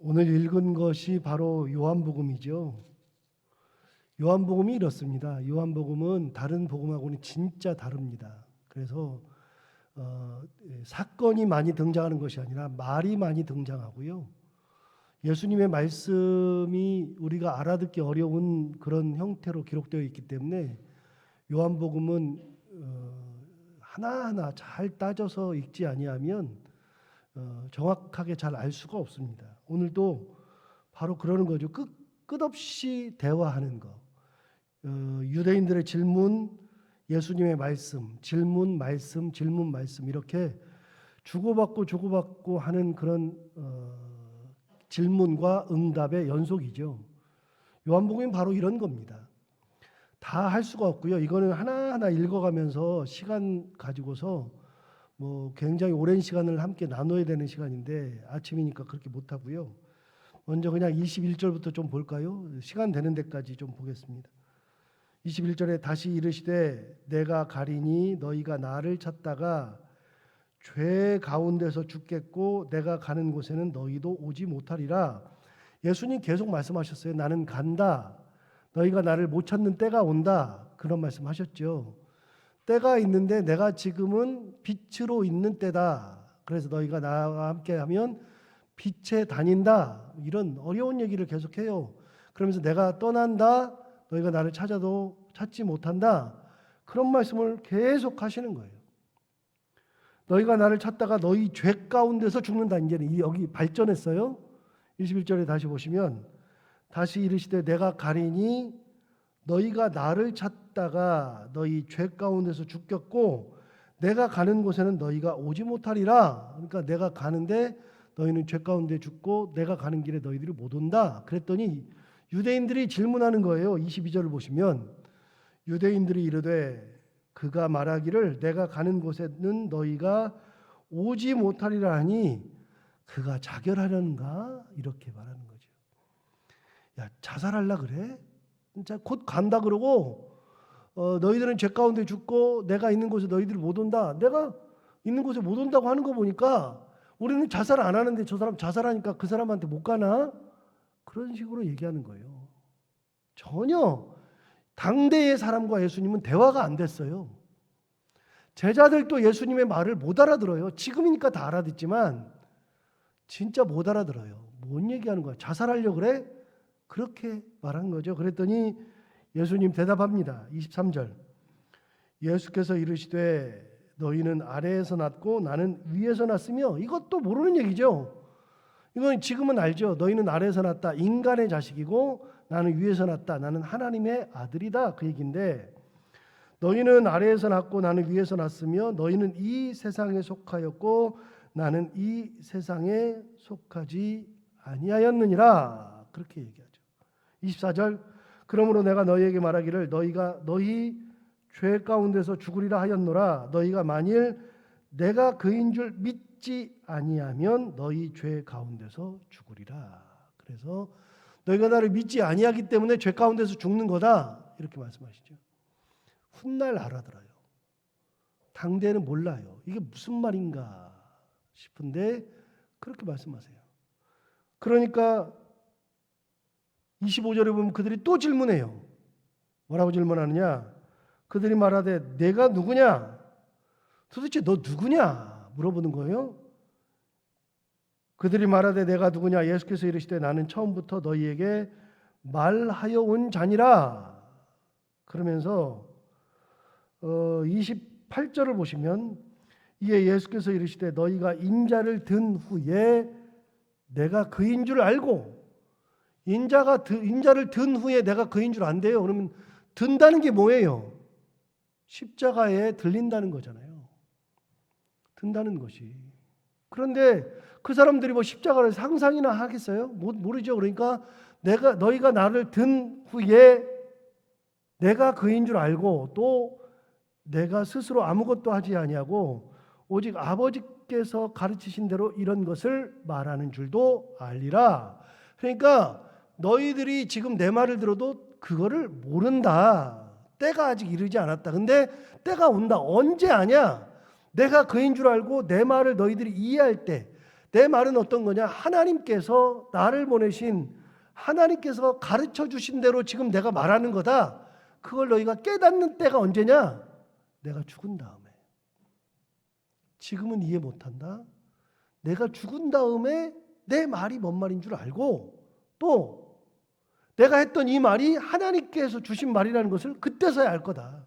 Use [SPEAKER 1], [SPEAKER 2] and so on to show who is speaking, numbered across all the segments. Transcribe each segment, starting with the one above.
[SPEAKER 1] 오늘 읽은 것이 바로 요한복음이죠. 요한복음이 이렇습니다. 요한복음은 다른 복음하고는 진짜 다릅니다. 그래서 사건이 많이 등장하는 것이 아니라 말이 많이 등장하고요. 예수님의 말씀이 우리가 알아듣기 어려운 그런 형태로 기록되어 있기 때문에 요한복음은 하나하나 잘 따져서 읽지 아니하면 정확하게 잘 알 수가 없습니다. 오늘도 바로 그러는 거죠. 끝없이 대화하는 거. 유대인들의 질문, 예수님의 말씀, 질문, 말씀, 질문, 말씀 이렇게 주고받고 하는 그런 질문과 응답의 연속이죠. 요한복음이 바로 이런 겁니다. 다 할 수가 없고요. 이거는 하나하나 읽어가면서 시간 가지고서 굉장히 오랜 시간을 함께 나눠야 되는 시간인데 아침이니까 그렇게 못하고요. 먼저 그냥 21절부터 좀 볼까요? 시간 되는 데까지 좀 보겠습니다. 21절에 다시 이르시되 내가 가리니 너희가 나를 찾다가 죄 가운데서 죽겠고 내가 가는 곳에는 너희도 오지 못하리라. 예수님 계속 말씀하셨어요. 나는 간다. 너희가 나를 못 찾는 때가 온다. 그런 말씀하셨죠. 때가 있는데 내가 지금은 빛으로 있는 때다. 그래서 너희가 나와 함께하면 빛에 다닌다. 이런 어려운 얘기를 계속해요. 그러면서 내가 떠난다. 너희가 나를 찾아도 찾지 못한다. 그런 말씀을 계속 하시는 거예요. 너희가 나를 찾다가 너희 죄 가운데서 죽는다. 이제는 여기 발전했어요. 21절에 다시 보시면 다시 이르시되 내가 가리니 너희가 나를 찾다가 너희 죄 가운데서 죽겠고 내가 가는 곳에는 너희가 오지 못하리라. 그러니까 내가 가는데 너희는 죄 가운데 죽고 내가 가는 길에 너희들이 못 온다. 그랬더니 유대인들이 질문하는 거예요. 22절을 보시면 유대인들이 이르되 그가 말하기를 내가 가는 곳에는 너희가 오지 못하리라 하니 그가 자결하려는가? 이렇게 말하는 거죠. 야, 자살하려 그래? 진짜 곧 간다 그러고 너희들은 죄 가운데 죽고 내가 있는 곳에 너희들이 못 온다. 내가 있는 곳에 못 온다고 하는 거 보니까 우리는 자살 안 하는데 저 사람 자살하니까 그 사람한테 못 가나? 그런 식으로 얘기하는 거예요. 전혀 당대의 사람과 예수님은 대화가 안 됐어요. 제자들도 예수님의 말을 못 알아들어요. 지금이니까 다 알아듣지만 진짜 못 알아들어요. 뭔 얘기하는 거야? 자살하려고 그래? 그렇게 말한 거죠. 그랬더니 예수님 대답합니다. 23절. 예수께서 이르시되 너희는 아래에서 났고 나는 위에서 났으며 이것도 모르는 얘기죠. 이건 지금은 알죠. 너희는 아래에서 났다. 인간의 자식이고 나는 위에서 났다. 나는 하나님의 아들이다. 그 얘기인데 너희는 아래에서 났고 나는 위에서 났으며 너희는 이 세상에 속하였고 나는 이 세상에 속하지 아니하였느니라. 그렇게 얘기하죠. 24절. 그러므로 내가 너희에게 말하기를 너희 죄 가운데서 죽으리라 하였노라. 너희가 만일 내가 그인 줄 믿지 아니하면 너희 죄 가운데서 죽으리라. 그래서 너희가 나를 믿지 아니하기 때문에 죄 가운데서 죽는 거다. 이렇게 말씀하시죠. 훗날 알아들어요. 당대는 몰라요. 이게 무슨 말인가 싶은데 그렇게 말씀하세요. 그러니까 25절에 보면 그들이 또 질문해요. 뭐라고 질문하느냐? 그들이 말하되 내가 누구냐? 도대체 너 누구냐? 물어보는 거예요. 그들이 말하되 내가 누구냐? 예수께서 이르시되 나는 처음부터 너희에게 말하여 온 자니라. 그러면서 28절을 보시면 이에 예수께서 이르시되 너희가 인자를 든 후에 내가 그인 줄 알고 인자를 든 후에 내가 그인 줄 안대요. 그러면 든다는 게 뭐예요? 십자가에 들린다는 거잖아요. 든다는 것이. 그런데 그 사람들이 십자가를 상상이나 하겠어요? 모르죠. 그러니까 너희가 나를 든 후에 내가 그인 줄 알고 또 내가 스스로 아무것도 하지 아니하고 오직 아버지께서 가르치신 대로 이런 것을 말하는 줄도 알리라. 그러니까 너희들이 지금 내 말을 들어도 그거를 모른다. 때가 아직 이르지 않았다. 근데 때가 온다. 언제 아냐? 내가 그인 줄 알고 내 말을 너희들이 이해할 때, 내 말은 어떤 거냐? 하나님께서 나를 보내신, 하나님께서 가르쳐 주신 대로 지금 내가 말하는 거다. 그걸 너희가 깨닫는 때가 언제냐? 내가 죽은 다음에. 지금은 이해 못한다. 내가 죽은 다음에 내 말이 뭔 말인 줄 알고, 또 내가 했던 이 말이 하나님께서 주신 말이라는 것을 그때서야 알 거다.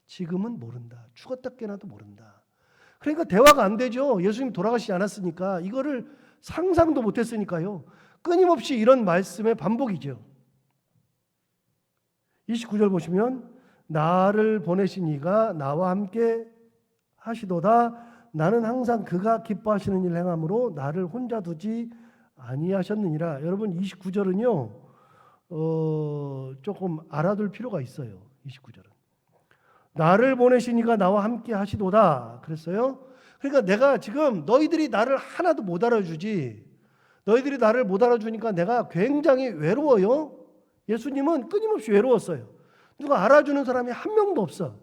[SPEAKER 1] 지금은 모른다. 죽었다 깨나도 모른다. 그러니까 대화가 안 되죠. 예수님 돌아가시지 않았으니까. 이거를 상상도 못했으니까요. 끊임없이 이런 말씀의 반복이죠. 29절 보시면 나를 보내신 이가 나와 함께 하시도다. 나는 항상 그가 기뻐하시는 일을 행함으로 나를 혼자 두지 아니하셨느니라. 여러분 29절은요. 조금 알아둘 필요가 있어요. 29절은. 나를 보내신 이가 나와 함께 하시도다. 그랬어요. 그러니까 내가 지금 너희들이 나를 하나도 못 알아주지. 너희들이 나를 못 알아주니까 내가 굉장히 외로워요. 예수님은 끊임없이 외로웠어요. 누가 알아주는 사람이 한 명도 없어.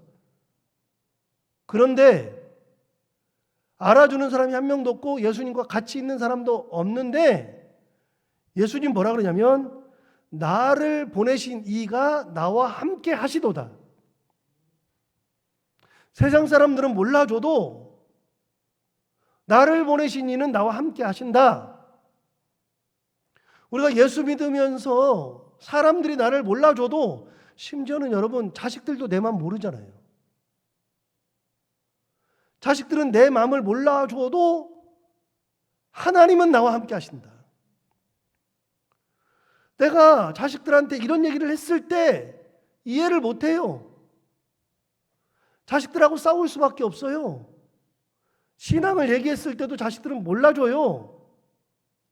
[SPEAKER 1] 그런데 알아주는 사람이 한 명도 없고 예수님과 같이 있는 사람도 없는데 예수님 뭐라 그러냐면 나를 보내신 이가 나와 함께 하시도다. 세상 사람들은 몰라줘도 나를 보내신 이는 나와 함께 하신다. 우리가 예수 믿으면서 사람들이 나를 몰라줘도 심지어는 여러분 자식들도 내 마음 모르잖아요. 자식들은 내 마음을 몰라줘도 하나님은 나와 함께 하신다. 내가 자식들한테 이런 얘기를 했을 때 이해를 못해요. 자식들하고 싸울 수밖에 없어요. 신앙을 얘기했을 때도 자식들은 몰라줘요.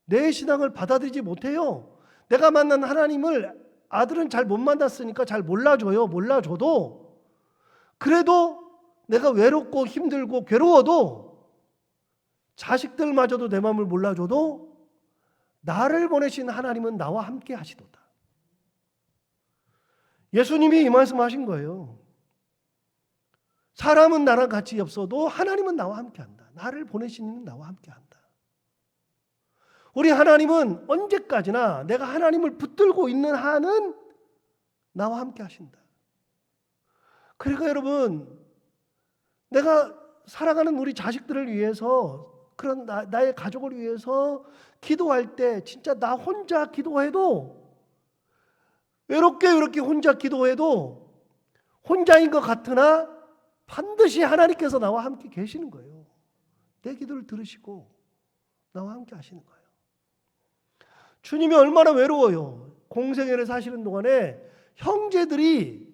[SPEAKER 1] 내 신앙을 받아들이지 못해요. 내가 만난 하나님을 아들은 잘 못 만났으니까 잘 몰라줘요. 몰라줘도 그래도 내가 외롭고 힘들고 괴로워도 자식들마저도 내 마음을 몰라줘도 나를 보내신 하나님은 나와 함께 하시도다. 예수님이 이 말씀하신 거예요. 사람은 나랑 같이 없어도 하나님은 나와 함께 한다. 나를 보내신 이는 나와 함께 한다. 우리 하나님은 언제까지나 내가 하나님을 붙들고 있는 한은 나와 함께 하신다. 그러니까 여러분, 내가 사랑하는 우리 자식들을 위해서, 그런 나의 가족을 위해서 기도할 때 진짜 나 혼자 기도해도, 외롭게 혼자 기도해도 혼자인 것 같으나 반드시 하나님께서 나와 함께 계시는 거예요. 내 기도를 들으시고 나와 함께 하시는 거예요. 주님이 얼마나 외로워요. 공생애를 사시는 동안에 형제들이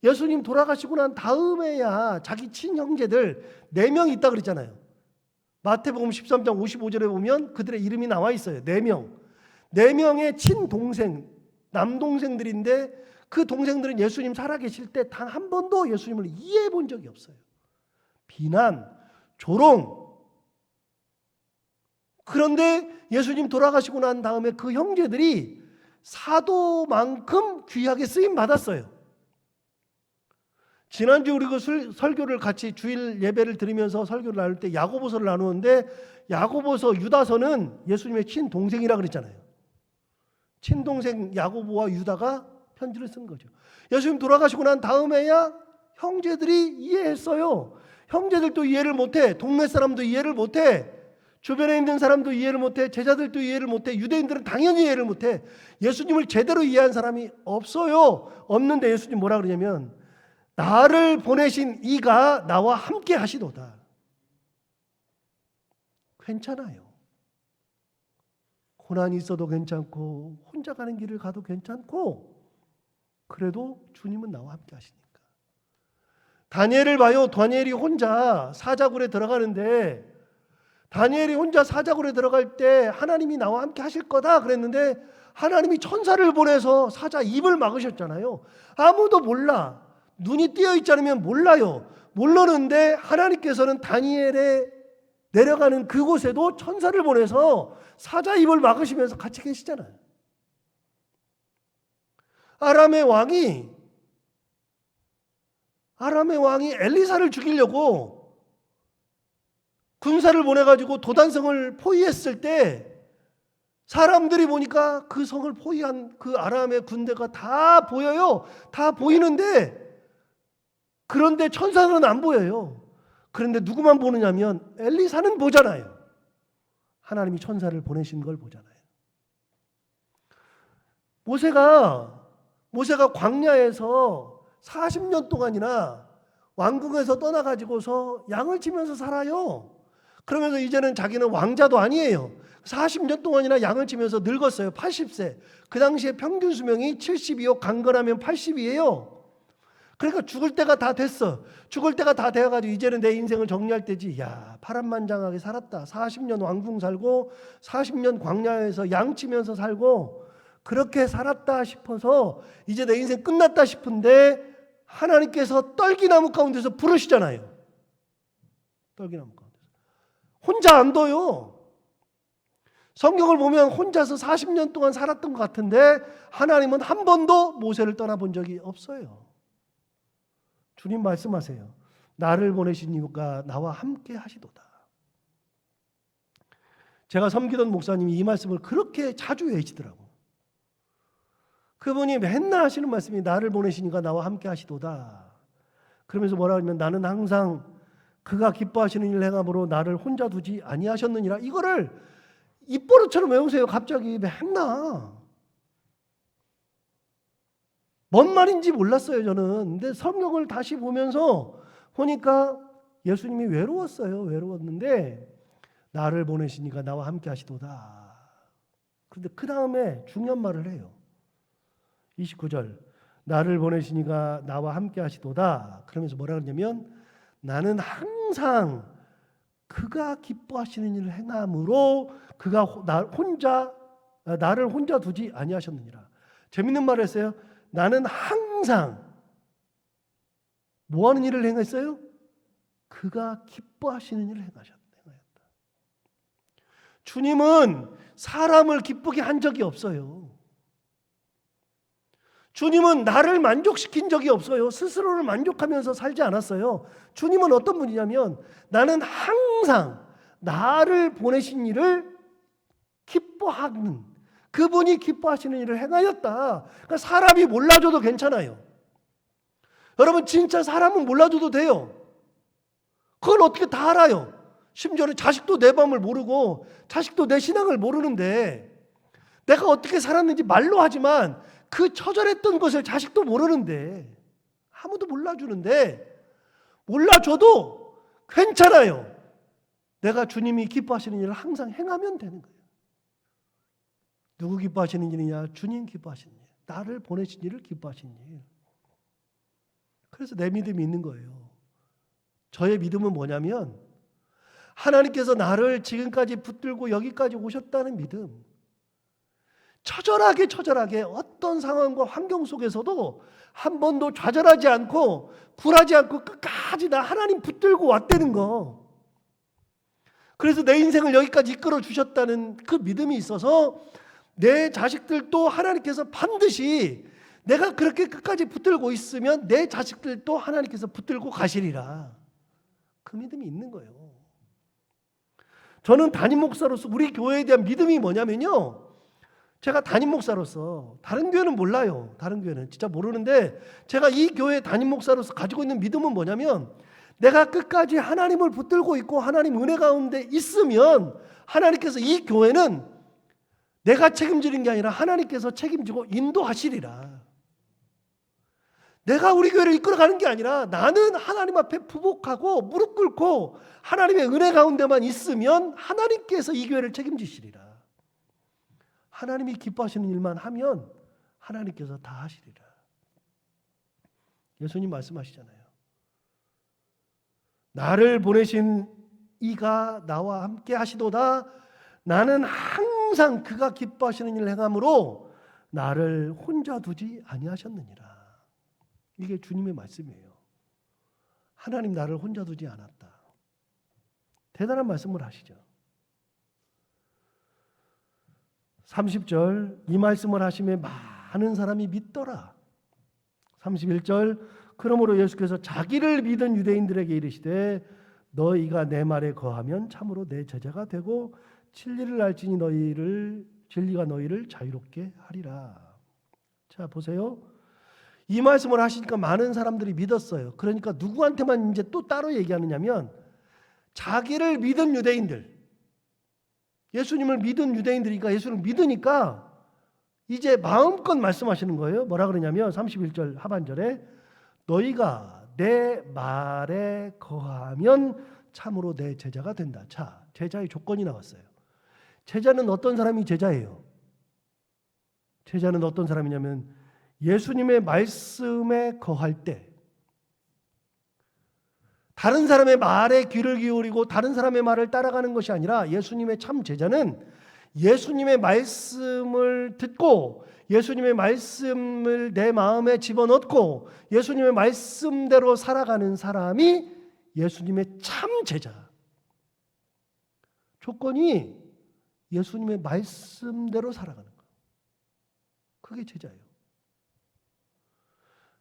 [SPEAKER 1] 예수님 돌아가시고 난 다음에야 자기 친형제들 4명 있다 그랬잖아요. 마태복음 13장 55절에 보면 그들의 이름이 나와 있어요. 4명. 4명의 친동생, 남동생들인데 그 동생들은 예수님 살아계실 때 단 한 번도 예수님을 이해해 본 적이 없어요. 비난, 조롱. 그런데 예수님 돌아가시고 난 다음에 그 형제들이 사도만큼 귀하게 쓰임 받았어요. 지난주 우리 그 설교를 같이 주일 예배를 드리면서 설교를 나눌 때 야고보서를 나누는데 야고보서 유다서는 예수님의 친동생이라 그랬잖아요. 친동생 야고보와 유다가 편지를 쓴 거죠. 예수님 돌아가시고 난 다음에야 형제들이 이해했어요. 형제들도 이해를 못해. 동네 사람도 이해를 못해. 주변에 있는 사람도 이해를 못해. 제자들도 이해를 못해. 유대인들은 당연히 이해를 못해. 예수님을 제대로 이해한 사람이 없어요. 없는데 예수님 뭐라 그러냐면 나를 보내신 이가 나와 함께 하시도다. 괜찮아요. 고난이 있어도 괜찮고 혼자 가는 길을 가도 괜찮고 그래도 주님은 나와 함께 하시니까. 다니엘을 봐요. 다니엘이 혼자 사자굴에 들어가는데 다니엘이 혼자 사자굴에 들어갈 때 하나님이 나와 함께 하실 거다 그랬는데 하나님이 천사를 보내서 사자 입을 막으셨잖아요. 아무도 몰라. 눈이 띄어 있지 않으면 몰라요. 모르는데 하나님께서는 다니엘의 내려가는 그곳에도 천사를 보내서 사자 입을 막으시면서 같이 계시잖아요. 아람의 왕이 엘리사를 죽이려고 군사를 보내가지고 도단성을 포위했을 때 사람들이 보니까 그 성을 포위한 그 아람의 군대가 다 보여요. 다 보이는데 그런데 천사는 안 보여요. 그런데 누구만 보느냐면 엘리사는 보잖아요. 하나님이 천사를 보내신 걸 보잖아요. 모세가 광야에서 40년 동안이나 왕궁에서 떠나가지고서 양을 치면서 살아요. 그러면서 이제는 자기는 왕자도 아니에요. 40년 동안이나 양을 치면서 늙었어요. 80세. 그 당시에 평균 수명이 72요. 강건하면 80이에요. 그러니까 죽을 때가 다 됐어. 죽을 때가 다 되어가지고 이제는 내 인생을 정리할 때지. 야, 파란만장하게 살았다. 40년 왕궁 살고 40년 광야에서 양 치면서 살고 그렇게 살았다 싶어서 이제 내 인생 끝났다 싶은데 하나님께서 떨기나무 가운데서 부르시잖아요. 떨기나무 가운데서. 혼자 안 둬요. 성경을 보면 혼자서 40년 동안 살았던 것 같은데 하나님은 한 번도 모세를 떠나본 적이 없어요. 주님 말씀하세요. 나를 보내신 이유가 나와 함께 하시도다. 제가 섬기던 목사님이 이 말씀을 그렇게 자주 외치더라고요. 그분이 맨날 하시는 말씀이 나를 보내시니까 나와 함께 하시도다. 그러면서 뭐라 하냐면 나는 항상 그가 기뻐하시는 일을 행함으로 나를 혼자 두지 아니하셨느니라. 이거를 입버릇처럼 외우세요. 갑자기 맨날. 뭔 말인지 몰랐어요, 저는. 근데 성경을 다시 보면서 보니까 예수님이 외로웠어요. 외로웠는데 나를 보내시니까 나와 함께 하시도다. 그런데 그 다음에 중요한 말을 해요. 29절 나를 보내시니까 나와 함께 하시도다. 그러면서 뭐라 그러냐면 나는 항상 그가 기뻐하시는 일을 행함으로 그가 나를 혼자 두지 아니하셨느니라. 재밌는 말을 했어요. 나는 항상 뭐 하는 일을 행했어요? 그가 기뻐하시는 일을 행하였다. 주님은 사람을 기쁘게 한 적이 없어요. 주님은 나를 만족시킨 적이 없어요. 스스로를 만족하면서 살지 않았어요. 주님은 어떤 분이냐면 나는 항상 나를 보내신 일을 기뻐하는 그분이 기뻐하시는 일을 행하였다. 그러니까 사람이 몰라줘도 괜찮아요. 여러분 진짜 사람은 몰라줘도 돼요. 그걸 어떻게 다 알아요. 심지어는 자식도 내 마음을 모르고 자식도 내 신앙을 모르는데 내가 어떻게 살았는지 말로 하지만 그 처절했던 것을 자식도 모르는데 아무도 몰라주는데 몰라줘도 괜찮아요. 내가 주님이 기뻐하시는 일을 항상 행하면 되는 거예요. 누구 기뻐하시는 일이냐? 주님 기뻐하시는 일. 나를 보내신 일을 기뻐하시는 일. 그래서 내 믿음이 있는 거예요. 저의 믿음은 뭐냐면 하나님께서 나를 지금까지 붙들고 여기까지 오셨다는 믿음. 처절하게 어떤 상황과 환경 속에서도 한 번도 좌절하지 않고 굴하지 않고 끝까지 나 하나님 붙들고 왔다는 거. 그래서 내 인생을 여기까지 이끌어 주셨다는 그 믿음이 있어서 내 자식들도 하나님께서 반드시 내가 그렇게 끝까지 붙들고 있으면 내 자식들도 하나님께서 붙들고 가시리라. 그 믿음이 있는 거예요. 저는 담임 목사로서 우리 교회에 대한 믿음이 뭐냐면요. 제가 담임 목사로서 다른 교회는 몰라요. 다른 교회는 진짜 모르는데 제가 이 교회 담임 목사로서 가지고 있는 믿음은 뭐냐면 내가 끝까지 하나님을 붙들고 있고 하나님 은혜 가운데 있으면 하나님께서 이 교회는 내가 책임지는 게 아니라 하나님께서 책임지고 인도하시리라. 내가 우리 교회를 이끌어가는 게 아니라 나는 하나님 앞에 부복하고 무릎 꿇고 하나님의 은혜 가운데만 있으면 하나님께서 이 교회를 책임지시리라. 하나님이 기뻐하시는 일만 하면 하나님께서 다 하시리라. 예수님 말씀하시잖아요. 나를 보내신 이가 나와 함께 하시도다. 나는 항상 그가 기뻐하시는 일을 행함으로 나를 혼자 두지 아니하셨느니라. 이게 주님의 말씀이에요. 하나님 나를 혼자 두지 않았다. 대단한 말씀을 하시죠. 30절 이 말씀을 하심에 많은 사람이 믿더라. 31절 그러므로 예수께서 자기를 믿은 유대인들에게 이르시되 너희가 내 말에 거하면 참으로 내 제자가 되고 진리를 알지니 진리가 너희를 자유롭게 하리라. 자, 보세요. 이 말씀을 하시니까 많은 사람들이 믿었어요. 그러니까 누구한테만 이제 또 따로 얘기하느냐면 자기를 믿은 유대인들, 예수님을 믿은 유대인들이니까 예수를 믿으니까 이제 마음껏 말씀하시는 거예요. 뭐라 그러냐면 31절 하반절에 너희가 내 말에 거하면 참으로 내 제자가 된다. 자, 제자의 조건이 나왔어요. 제자는 어떤 사람이 제자예요? 제자는 어떤 사람이냐면 예수님의 말씀에 거할 때 다른 사람의 말에 귀를 기울이고 다른 사람의 말을 따라가는 것이 아니라 예수님의 참 제자는 예수님의 말씀을 듣고 예수님의 말씀을 내 마음에 집어넣고 예수님의 말씀대로 살아가는 사람이 예수님의 참 제자. 조건이 예수님의 말씀대로 살아가는 거. 그게 제자예요.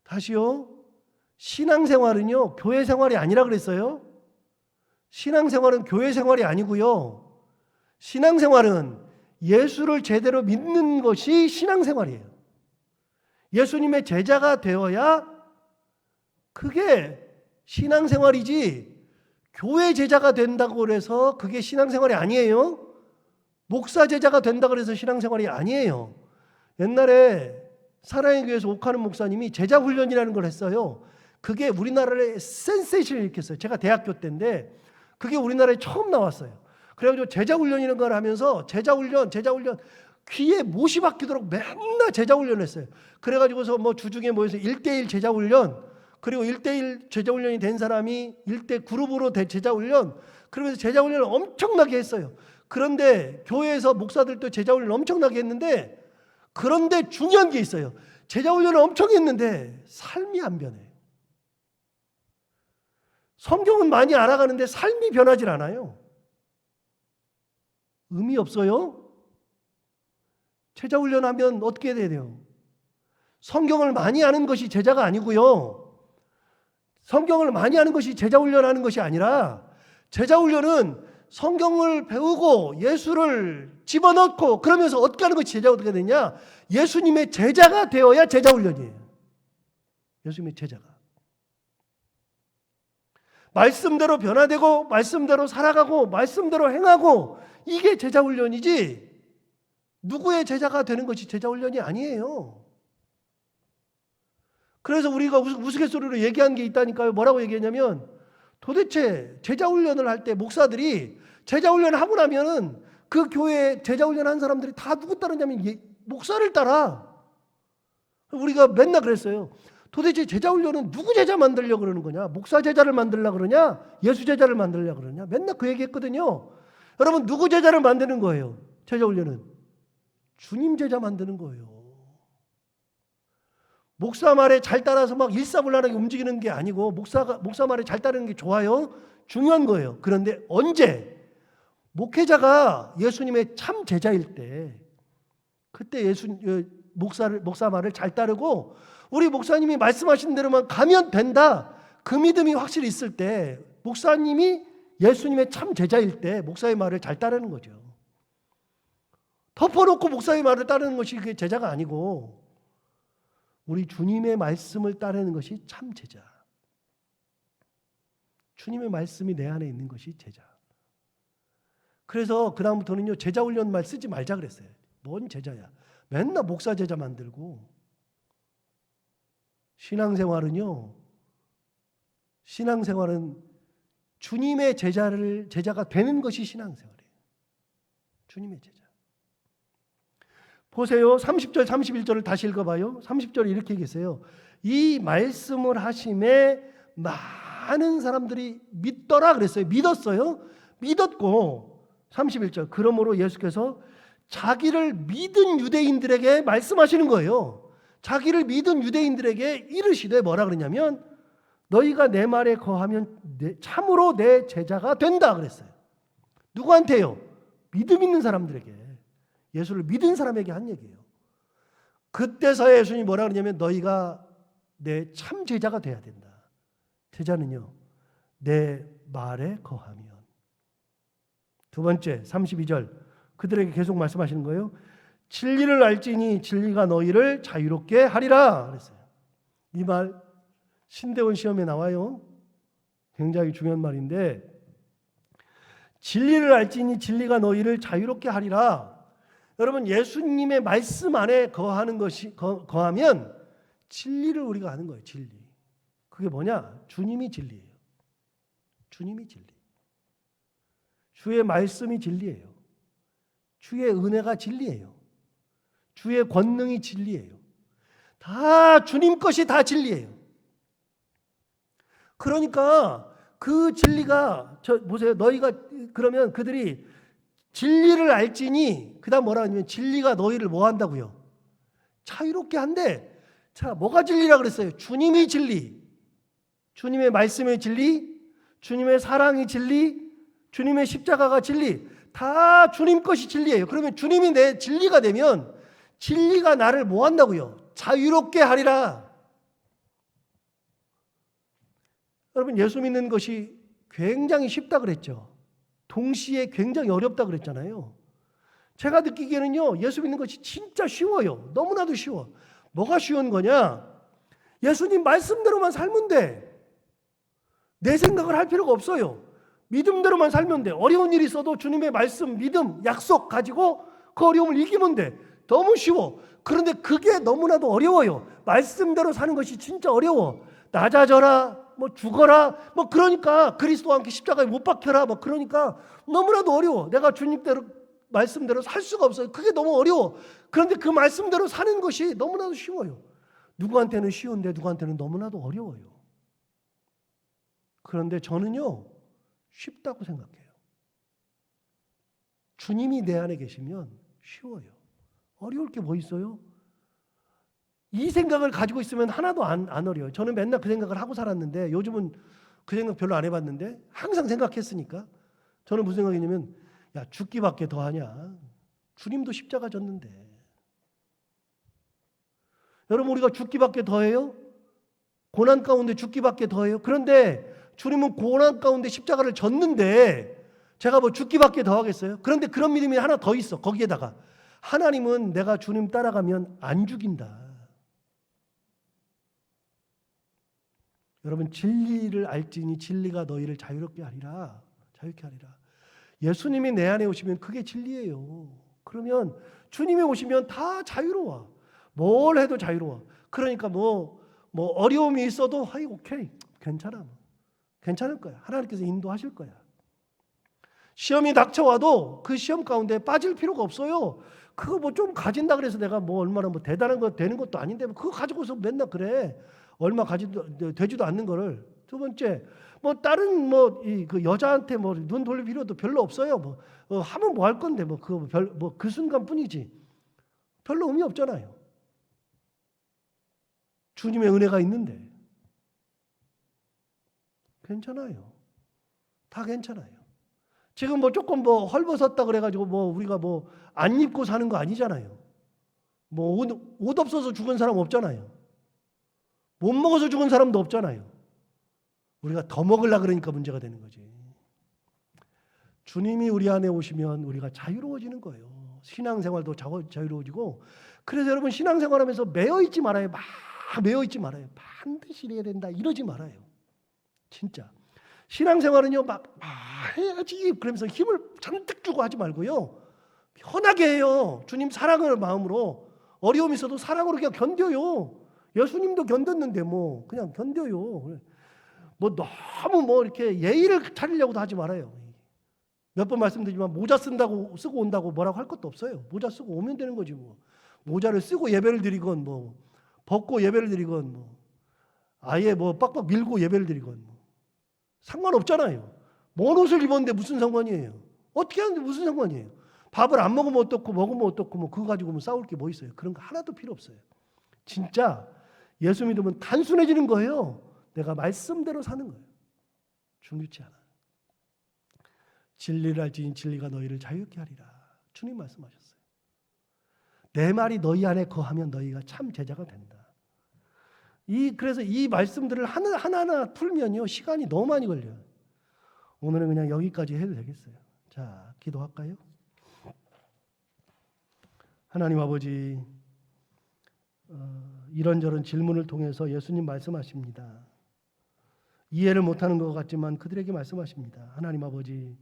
[SPEAKER 1] 다시요. 신앙생활은요, 교회 생활이 아니라 그랬어요. 신앙생활은 교회 생활이 아니고요. 신앙생활은 예수를 제대로 믿는 것이 신앙생활이에요. 예수님의 제자가 되어야 그게 신앙생활이지 교회 제자가 된다고 해서 그게 신앙생활이 아니에요. 목사 제자가 된다고 해서 신앙생활이 아니에요. 옛날에 사랑의 교회에서 옥하는 목사님이 제자훈련이라는 걸 했어요. 그게 우리나라에 센세이션을 일으켰어요. 제가 대학교 때인데 그게 우리나라에 처음 나왔어요. 그래가지고 제자훈련이라는 걸 하면서 제자훈련 귀에 못이 박히도록 맨날 제자훈련을 했어요. 그래가지고서 뭐 주중에 모여서 1대1 제자훈련, 그리고 1대1 제자훈련이 된 사람이 1대 그룹으로 제자훈련, 그러면서 제자훈련을 엄청나게 했어요. 그런데 교회에서 목사들도 제자훈련을 엄청나게 했는데, 그런데 중요한 게 있어요. 제자훈련을 엄청 했는데 삶이 안 변해. 성경은 많이 알아가는데 삶이 변하질 않아요. 의미 없어요. 제자훈련하면 어떻게 해야 돼요? 성경을 많이 아는 것이 제자가 아니고요. 성경을 많이 아는 것이 제자훈련하는 것이 아니라 제자훈련은 성경을 배우고 예수를 집어넣고 그러면서 어떻게 하는 것이 제자가 어떻게 되냐? 예수님의 제자가 되어야 제자훈련이에요. 예수님의 제자가. 말씀대로 변화되고 말씀대로 살아가고 말씀대로 행하고 이게 제자훈련이지 누구의 제자가 되는 것이 제자훈련이 아니에요. 그래서 우리가 우스갯소리로 얘기한 게 있다니까요. 뭐라고 얘기했냐면 도대체 제자훈련을 할 때 목사들이 제자훈련을 하고 나면은 그 교회에 제자훈련한 사람들이 다 누구 따르냐면 목사를 따라. 우리가 맨날 그랬어요. 도대체 제자훈련은 누구 제자 만들려고 그러는 거냐? 목사 제자를 만들려고 그러냐? 예수 제자를 만들려고 그러냐? 맨날 그 얘기했거든요. 여러분 누구 제자를 만드는 거예요? 제자훈련은 주님 제자 만드는 거예요. 목사 말에 잘 따라서 막 일사불란하게 움직이는 게 아니고 목사 말에 잘 따르는 게 좋아요. 중요한 거예요. 그런데 언제 목회자가 예수님의 참 제자일 때 그때 목사 말을 잘 따르고 우리 목사님이 말씀하신 대로만 가면 된다. 그 믿음이 확실히 있을 때 목사님이 예수님의 참 제자일 때 목사의 말을 잘 따르는 거죠. 덮어놓고 목사의 말을 따르는 것이 그게 제자가 아니고 우리 주님의 말씀을 따르는 것이 참 제자. 주님의 말씀이 내 안에 있는 것이 제자. 그래서 그 다음부터는요 제자훈련 말 쓰지 말자 그랬어요. 뭔 제자야. 맨날 목사 제자 만들고. 신앙생활은 주님의 제자가 되는 것이 신앙생활이에요. 주님의 제자. 보세요. 30절 31절을 다시 읽어봐요. 30절에 이렇게 얘기했어요. 이 말씀을 하심에 많은 사람들이 믿더라 그랬어요. 믿었어요. 믿었고 31절 그러므로 예수께서 자기를 믿은 유대인들에게 말씀하시는 거예요. 자기를 믿은 유대인들에게 이르시되 뭐라 그러냐면 너희가 내 말에 거하면 참으로 내 제자가 된다 그랬어요. 누구한테요? 믿음 있는 사람들에게. 예수를 믿은 사람에게 한 얘기예요. 그때서야 예수님이 뭐라 그러냐면 너희가 내 참 제자가 돼야 된다. 제자는요 내 말에 거하면. 두 번째 32절 그들에게 계속 말씀하시는 거예요. 진리를 알지니 진리가 너희를 자유롭게 하리라 그랬어요. 이 말 신대원 시험에 나와요. 굉장히 중요한 말인데, 진리를 알지니 진리가 너희를 자유롭게 하리라. 여러분, 예수님의 말씀 안에 거하면 진리를 우리가 아는 거예요. 진리. 그게 뭐냐? 주님이 진리예요. 주님이 진리. 주의 말씀이 진리예요. 주의 은혜가 진리예요. 주의 권능이 진리예요. 다 주님 것이 다 진리예요. 그러니까 그 진리가 보세요. 너희가 그러면 그들이 진리를 알지니 그다음 뭐라 하냐면 진리가 너희를 뭐 한다고요? 자유롭게 한대. 자, 뭐가 진리라 그랬어요? 주님이 진리. 주님의 말씀의 진리, 주님의 사랑이 진리, 주님의 십자가가 진리. 다 주님 것이 진리예요. 그러면 주님이 내 진리가 되면 진리가 나를 뭐 한다고요? 자유롭게 하리라. 여러분, 예수 믿는 것이 굉장히 쉽다 그랬죠. 동시에 굉장히 어렵다 그랬잖아요. 제가 느끼기에는요, 예수 믿는 것이 진짜 쉬워요. 너무나도 쉬워. 뭐가 쉬운 거냐? 예수님 말씀대로만 살면 돼. 내 생각을 할 필요가 없어요. 믿음대로만 살면 돼. 어려운 일이 있어도 주님의 말씀, 믿음, 약속 가지고 그 어려움을 이기면 돼. 너무 쉬워. 그런데 그게 너무나도 어려워요. 말씀대로 사는 것이 진짜 어려워. 낮아져라, 뭐 죽어라, 뭐 그러니까 그리스도와 함께 십자가에 못 박혀라, 뭐 그러니까 너무나도 어려워. 내가 주님대로 말씀대로 살 수가 없어요. 그게 너무 어려워. 그런데 그 말씀대로 사는 것이 너무나도 쉬워요. 누구한테는 쉬운데 누구한테는 너무나도 어려워요. 그런데 저는요, 쉽다고 생각해요. 주님이 내 안에 계시면 쉬워요. 어려울 게 뭐 있어요? 이 생각을 가지고 있으면 하나도 안 어려워요. 저는 맨날 그 생각을 하고 살았는데 요즘은 그 생각 별로 안 해봤는데 항상 생각했으니까 저는 무슨 생각이냐면, 야, 죽기밖에 더 하냐? 주님도 십자가 졌는데. 여러분, 우리가 죽기밖에 더 해요? 고난 가운데 죽기밖에 더 해요? 그런데 주님은 고난 가운데 십자가를 졌는데 제가 뭐 죽기밖에 더 하겠어요? 그런데 그런 믿음이 하나 더 있어. 거기에다가 하나님은 내가 주님 따라가면 안 죽인다. 여러분, 진리를 알지니 진리가 너희를 자유롭게 하리라. 자유롭게 하리라. 예수님이 내 안에 오시면 그게 진리예요. 그러면 주님이 오시면 다 자유로워. 뭘 해도 자유로워. 그러니까 뭐 어려움이 있어도 하이 오케이 괜찮아. 괜찮을 거야. 하나님께서 인도하실 거야. 시험이 닥쳐와도 그 시험 가운데 빠질 필요가 없어요. 그거 뭐 좀 가진다 그래서 내가 뭐 얼마나 뭐 대단한 거 되는 것도 아닌데 그거 가지고서 맨날 그래. 얼마 되지도 않는 거를. 두 번째, 뭐 다른 뭐 그 여자한테 뭐 눈 돌릴 필요도 별로 없어요. 뭐 하면 뭐 할 건데 뭐 그 순간뿐이지. 별로 의미 없잖아요. 주님의 은혜가 있는데 괜찮아요. 다 괜찮아요. 지금 뭐 조금 뭐 헐벗었다 그래가지고 뭐 우리가 뭐 안 입고 사는 거 아니잖아요. 뭐 옷 없어서 죽은 사람 없잖아요. 못 먹어서 죽은 사람도 없잖아요. 우리가 더 먹으려고 그러니까 문제가 되는 거지. 주님이 우리 안에 오시면 우리가 자유로워지는 거예요. 신앙생활도 자유로워지고. 그래서 여러분, 신앙생활하면서 매여있지 말아요. 막 매여있지 말아요. 반드시 이래야 된다 이러지 말아요. 진짜. 신앙생활은요, 막 해야지 그러면서 힘을 잔뜩 주고 하지 말고요. 편하게 해요. 주님 사랑을 마음으로. 어려움이 있어도 사랑으로 그냥 견뎌요. 예수님도 견뎠는데 뭐 그냥 견뎌요. 뭐 너무 뭐 이렇게 예의를 차리려고도 하지 말아요. 몇 번 말씀드리지만 모자 쓰고 온다고 뭐라고 할 것도 없어요. 모자 쓰고 오면 되는 거지 뭐. 모자를 쓰고 예배를 드리건 뭐 벗고 예배를 드리건 뭐 아예 뭐 빡빡 밀고 예배를 드리건 뭐 상관없잖아요. 뭔 옷을 입었는데 무슨 상관이에요? 어떻게 하는데 무슨 상관이에요? 밥을 안 먹으면 어떻고 먹으면 어떻고 뭐 그거 가지고 뭐 싸울 게 뭐 있어요? 그런 거 하나도 필요 없어요. 진짜 예수 믿으면 단순해지는 거예요. 내가 말씀대로 사는 거예요. 중요치 않아. 진리를 알지니 진리가 너희를 자유케 하리라. 주님 말씀하셨어요. 내 말이 너희 안에 거하면 너희가 참 제자가 된다. 그래서 이 말씀들을 하나하나 풀면요, 시간이 너무 많이 걸려요. 오늘은 그냥 여기까지 해도 되겠어요. 자, 기도할까요? 하나님 아버지, 이런저런 질문을 통해서 예수님 말씀하십니다. 이해를 못하는 것 같지만 그들에게 말씀하십니다. 하나님 아버지,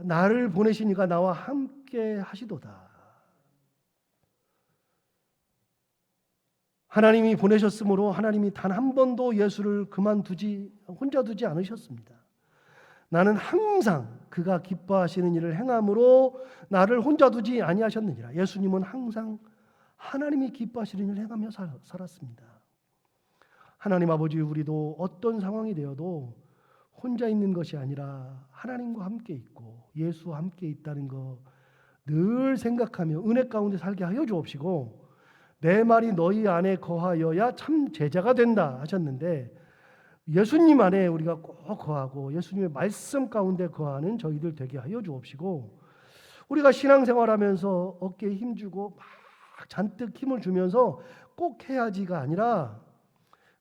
[SPEAKER 1] 나를 보내시니까 나와 함께 하시도다. 하나님이 보내셨으므로 하나님이 단 한 번도 예수를 혼자 두지 않으셨습니다. 나는 항상 그가 기뻐하시는 일을 행함으로 나를 혼자 두지 아니하셨느니라. 예수님은 항상 하나님이 기뻐하시는 일을 행하며 살았습니다. 하나님 아버지, 우리도 어떤 상황이 되어도 혼자 있는 것이 아니라 하나님과 함께 있고 예수와 함께 있다는 거 늘 생각하며 은혜 가운데 살게 하여 주옵시고, 내 말이 너희 안에 거하여야 참 제자가 된다 하셨는데 예수님 안에 우리가 꼭 거하고 예수님의 말씀 가운데 거하는 저희들 되게 하여 주옵시고, 우리가 신앙생활하면서 어깨에 힘주고 막 잔뜩 힘을 주면서 꼭 해야지가 아니라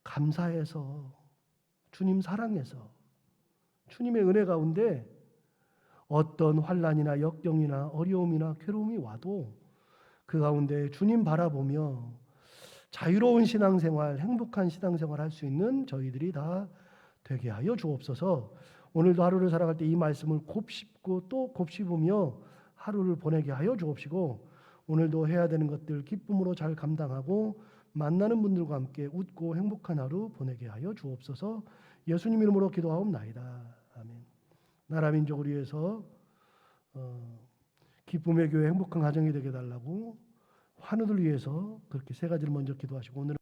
[SPEAKER 1] 감사해서, 주님 사랑해서, 주님의 은혜 가운데 어떤 환난이나 역경이나 어려움이나 괴로움이 와도 그 가운데 주님 바라보며 자유로운 신앙생활, 행복한 신앙생활 할 수 있는 저희들이 다 되게 하여 주옵소서. 오늘도 하루를 살아갈 때 이 말씀을 곱씹고 또 곱씹으며 하루를 보내게 하여 주옵시고, 오늘도 해야 되는 것들 기쁨으로 잘 감당하고 만나는 분들과 함께 웃고 행복한 하루 보내게 하여 주옵소서. 예수님 이름으로 기도하옵나이다. 아멘. 나라 민족을 위해서 기쁨의 교회 행복한 가정이 되게 해달라고 환우들 위해서 그렇게 세 가지를 먼저 기도하시고, 오늘